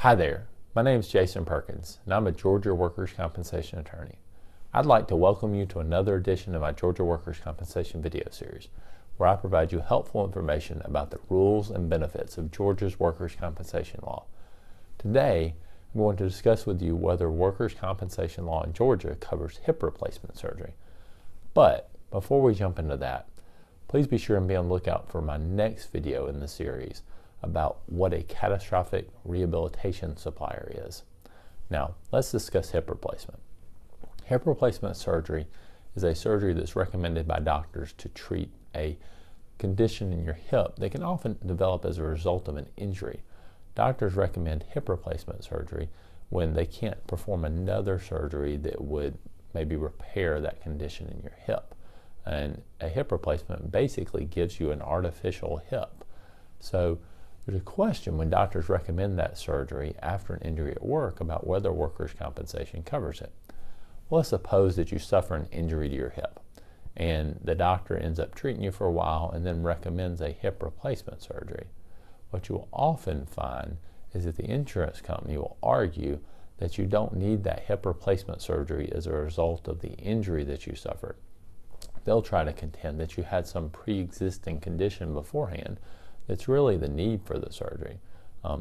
Hi there, my name is Jason Perkins, and I'm a Georgia workers' compensation attorney. I'd like to welcome you to another edition of my Georgia workers' compensation video series, where I provide you helpful information about the rules and benefits of Georgia's workers' compensation law. Today, I'm going to discuss with you whether workers' compensation law in Georgia covers hip replacement surgery. But before we jump into that, please be sure and be on the lookout for my next video in the series about what a catastrophic rehabilitation supplier is. Now, let's discuss hip replacement. Hip replacement surgery is a surgery that's recommended by doctors to treat a condition in your hip that can often develop as a result of an injury. Doctors recommend hip replacement surgery when they can't perform another surgery that would maybe repair that condition in your hip. And a hip replacement basically gives you an artificial hip. So there's a question when doctors recommend that surgery after an injury at work about whether workers' compensation covers it. Well, let's suppose that you suffer an injury to your hip and the doctor ends up treating you for a while and then recommends a hip replacement surgery. What you will often find is that the insurance company will argue that you don't need that hip replacement surgery as a result of the injury that you suffered. They'll try to contend that you had some pre-existing condition beforehand that's really the need for the surgery.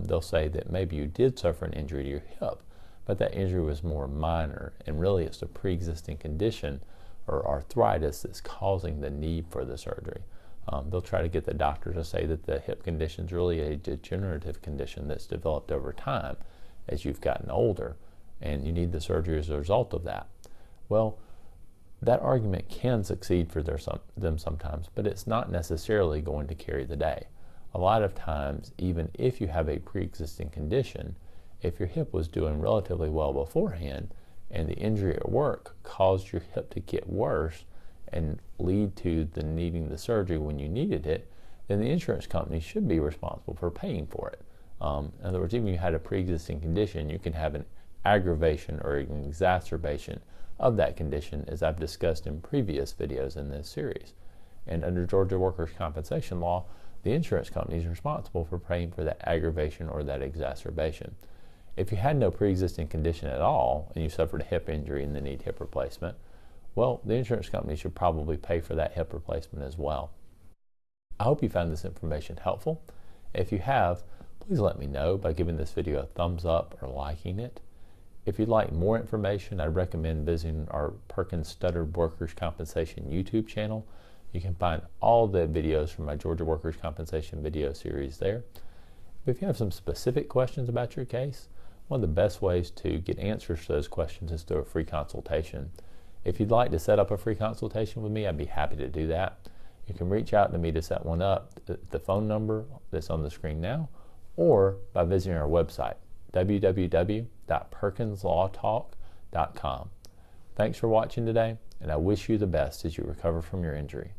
They'll say that maybe you did suffer an injury to your hip, but that injury was more minor, and really it's a pre-existing condition or arthritis that's causing the need for the surgery. They'll try to get the doctor to say that the hip condition is really a degenerative condition that's developed over time as you've gotten older, and you need the surgery as a result of that. Well, that argument can succeed for them sometimes, but it's not necessarily going to carry the day. A lot of times, even if you have a pre-existing condition, if your hip was doing relatively well beforehand and the injury at work caused your hip to get worse and lead to the needing the surgery when you needed it, then the insurance company should be responsible for paying for it. In other words, even if you had a pre-existing condition, you can have an aggravation or an exacerbation of that condition, as I've discussed in previous videos in this series. And under Georgia workers' compensation law, the insurance company is responsible for paying for that aggravation or that exacerbation. If you had no pre-existing condition at all and you suffered a hip injury and then need hip replacement, well, the insurance company should probably pay for that hip replacement as well. I hope you found this information helpful. If you have, please let me know by giving this video a thumbs up or liking it. If you'd like more information, I recommend visiting our Perkins Studdard Workers' Compensation YouTube channel. You can find all the videos from my Georgia Workers' Compensation video series there. If you have some specific questions about your case, one of the best ways to get answers to those questions is through a free consultation. If you'd like to set up a free consultation with me, I'd be happy to do that. You can reach out to me to set one up at the phone number that's on the screen now, or by visiting our website, www.perkinslawtalk.com. Thanks for watching today, and I wish you the best as you recover from your injury.